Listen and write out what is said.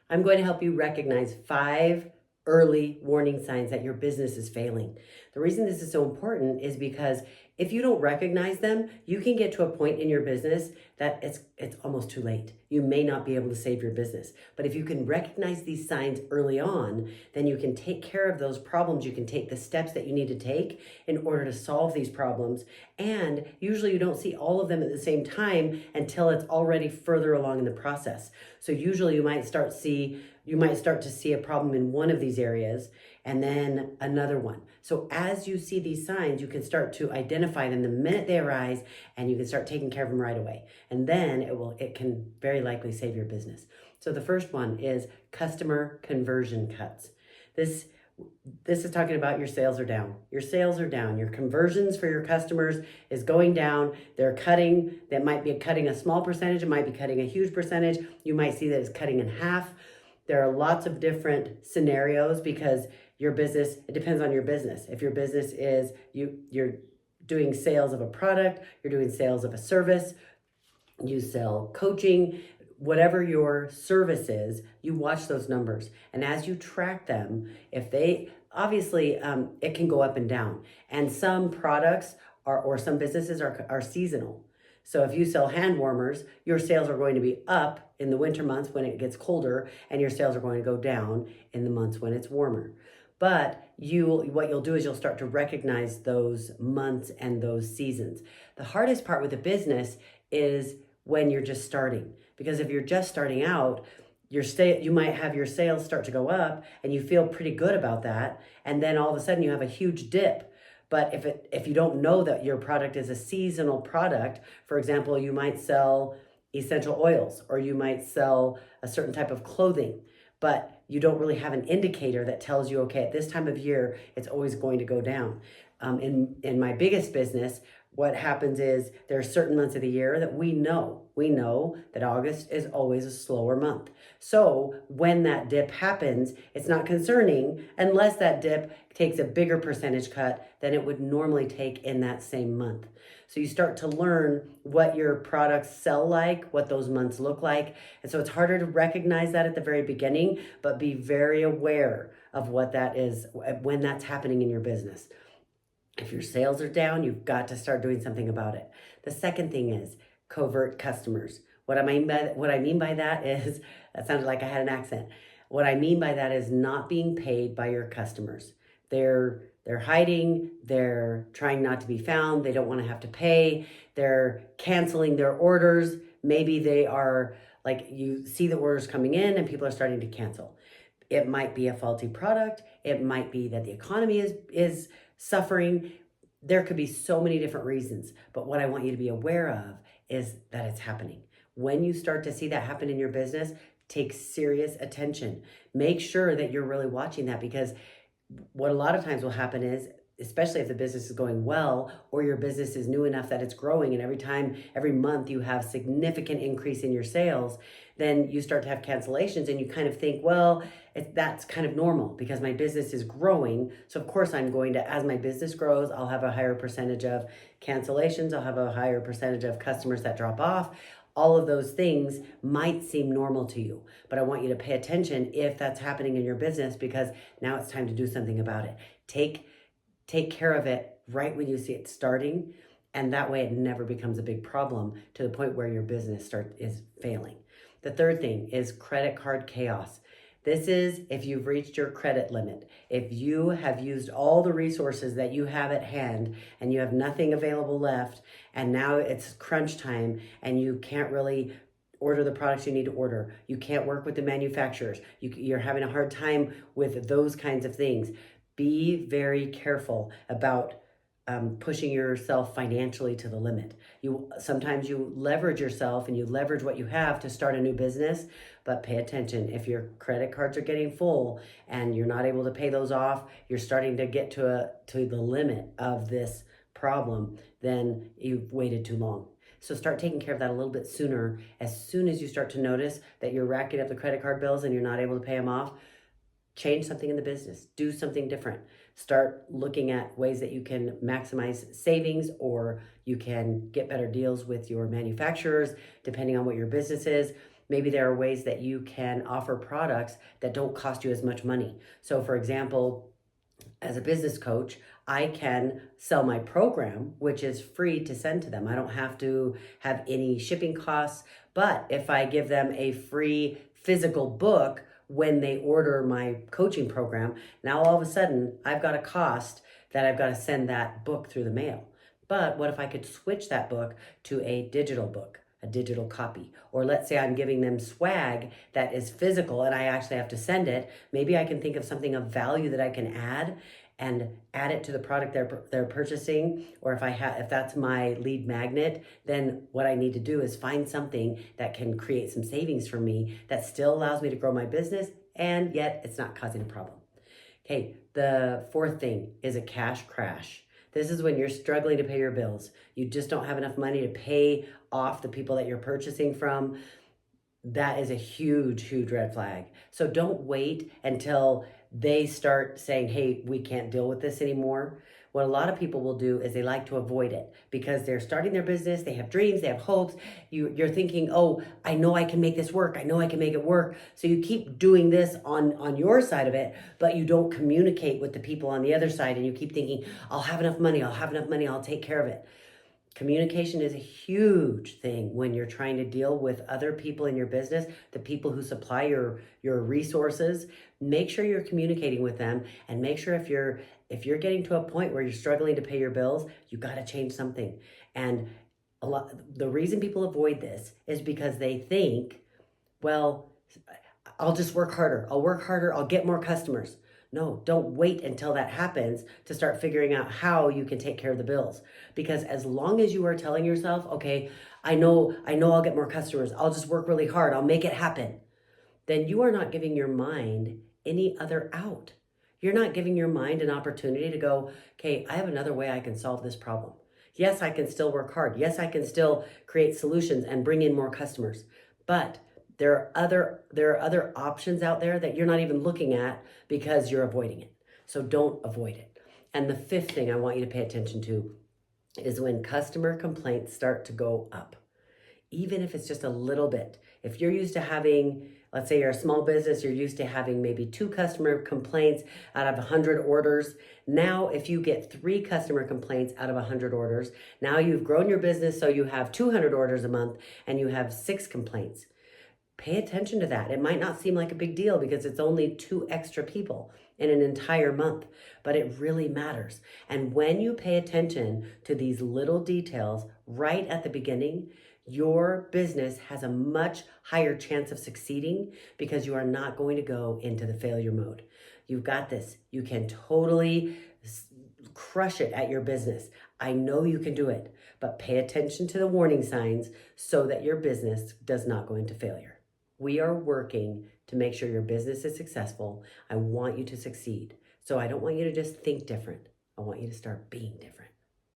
I'm going to help you recognize 5 early warning signs that your business is failing. The reason this is so important is because if you don't recognize them, you can get to a point in your business that it's almost too late. You may not be able to save your business. But if you can recognize these signs early on, then you can take care of those problems. You can take the steps that you need to take in order to solve these problems. And usually you don't see all of them at the same time until it's already further along in the process. So usually you might start to see a problem in one of these areas and then another one. So as you see these signs, you can start to identify them the minute they arise, and you can start taking care of them right away. And then it can very likely save your business. So the first one is customer conversion cuts. This is talking about your sales are down. Your sales are down. Your conversions for your customers is going down. They're cutting. That might be cutting a small percentage. It might be cutting a huge percentage. You might see that it's cutting in half. There are lots of different scenarios because your business, it depends on your business. If your business is you're doing sales of a product, you're doing sales of a service, you sell coaching, whatever your service is, you watch those numbers. And as you track them, if they obviously it can go up and down. And some products or some businesses are seasonal. So if you sell hand warmers, your sales are going to be up in the winter months when it gets colder, and your sales are going to go down in the months when it's warmer. But what you'll do is you'll start to recognize those months and those seasons. The hardest part with a business is when you're just starting, because if you're just starting out, you might have your sales start to go up and you feel pretty good about that, and then all of a sudden you have a huge dip. But if you don't know that your product is a seasonal product, for example, you might sell essential oils or you might sell a certain type of clothing, but you don't really have an indicator that tells you, okay, at this time of year, it's always going to go down. In my biggest business, what happens is there are certain months of the year that we know that August is always a slower month. So when that dip happens, it's not concerning unless that dip takes a bigger percentage cut than it would normally take in that same month. So you start to learn what your products sell like, what those months look like. And so it's harder to recognize that at the very beginning, but be very aware of what that is when that's happening in your business. If your sales are down, you've got to start doing something about it. The second thing is covert customers. What I mean by that is, that sounded like I had an accent. What I mean by that is not being paid by your customers. They're hiding, they're trying not to be found, they don't want to have to pay, they're canceling their orders. Maybe they are like, you see the orders coming in and people are starting to cancel. It might be a faulty product. It might be that the economy is suffering. There could be so many different reasons, but what I want you to be aware of is that it's happening. When you start to see that happen in your business, take serious attention. Make sure that you're really watching that, because what a lot of times will happen is, especially if the business is going well or your business is new enough that it's growing, and every month you have significant increase in your sales, then you start to have cancellations and you kind of think, well, that's kind of normal because my business is growing. So of course I'm going to, as my business grows, I'll have a higher percentage of cancellations. I'll have a higher percentage of customers that drop off. All of those things might seem normal to you, but I want you to pay attention if that's happening in your business, because now it's time to do something about it. Take care of it right when you see it starting, and that way it never becomes a big problem to the point where your business is failing. The third thing is credit card chaos. This is if you've reached your credit limit. If you have used all the resources that you have at hand and you have nothing available left, and now it's crunch time and you can't really order the products you need to order. You can't work with the manufacturers. You're having a hard time with those kinds of things. Be very careful about pushing yourself financially to the limit. Sometimes you leverage yourself and you leverage what you have to start a new business, but pay attention. If your credit cards are getting full and you're not able to pay those off, you're starting to get to the limit of this problem, then you've waited too long. So start taking care of that a little bit sooner. As soon as you start to notice that you're racking up the credit card bills and you're not able to pay them off, change something in the business, do something different. Start looking at ways that you can maximize savings, or you can get better deals with your manufacturers, depending on what your business is. Maybe there are ways that you can offer products that don't cost you as much money. So, for example, as a business coach, I can sell my program, which is free to send to them. I don't have to have any shipping costs. But if I give them a free physical book when they order my coaching program, now all of a sudden I've got a cost that I've got to send that book through the mail. But what if I could switch that book to a digital book, a digital copy? Or let's say I'm giving them swag that is physical and I actually have to send it. Maybe I can think of something of value that I can add and add it to the product they're purchasing. Or if that's my lead magnet, then what I need to do is find something that can create some savings for me that still allows me to grow my business and yet it's not causing a problem. Okay, the fourth thing is a cash crash. This is when you're struggling to pay your bills. You just don't have enough money to pay off the people that you're purchasing from. That is a huge, huge red flag. So don't wait until they start saying, hey, we can't deal with this anymore. What a lot of people will do is they like to avoid it because they're starting their business, they have dreams, they have hopes. You're thinking, oh, I know I can make this work. I know I can make it work. So you keep doing this on your side of it, but you don't communicate with the people on the other side and you keep thinking, I'll have enough money, I'll take care of it. Communication is a huge thing when you're trying to deal with other people in your business, the people who supply your resources. Make sure you're communicating with them and make sure if you're getting to a point where you're struggling to pay your bills, you got to change something. And the reason people avoid this is because they think, well, I'll just work harder. I'll get more customers. No, don't wait until that happens to start figuring out how you can take care of the bills. Because as long as you are telling yourself, okay, I know I'll get more customers. I'll just work really hard. I'll make it happen. Then you are not giving your mind any other out. You're not giving your mind an opportunity to go, okay, I have another way I can solve this problem. Yes, I can still work hard. Yes, I can still create solutions and bring in more customers. But there are other options out there that you're not even looking at because you're avoiding it. So don't avoid it. And the fifth thing I want you to pay attention to is when customer complaints start to go up. Even if it's just a little bit. If you're used to having, let's say you're a small business, you're used to having maybe 2 customer complaints out of 100 orders. Now, if you get 3 customer complaints out of 100 orders, now you've grown your business so you have 200 orders a month and you have 6 complaints. Pay attention to that. It might not seem like a big deal because it's only 2 extra people in an entire month, but it really matters. And when you pay attention to these little details right at the beginning, your business has a much higher chance of succeeding because you are not going to go into the failure mode. You've got this. You can totally crush it at your business. I know you can do it, but pay attention to the warning signs so that your business does not go into failure. We are working to make sure your business is successful. I want you to succeed. So I don't want you to just think different. I want you to start being different.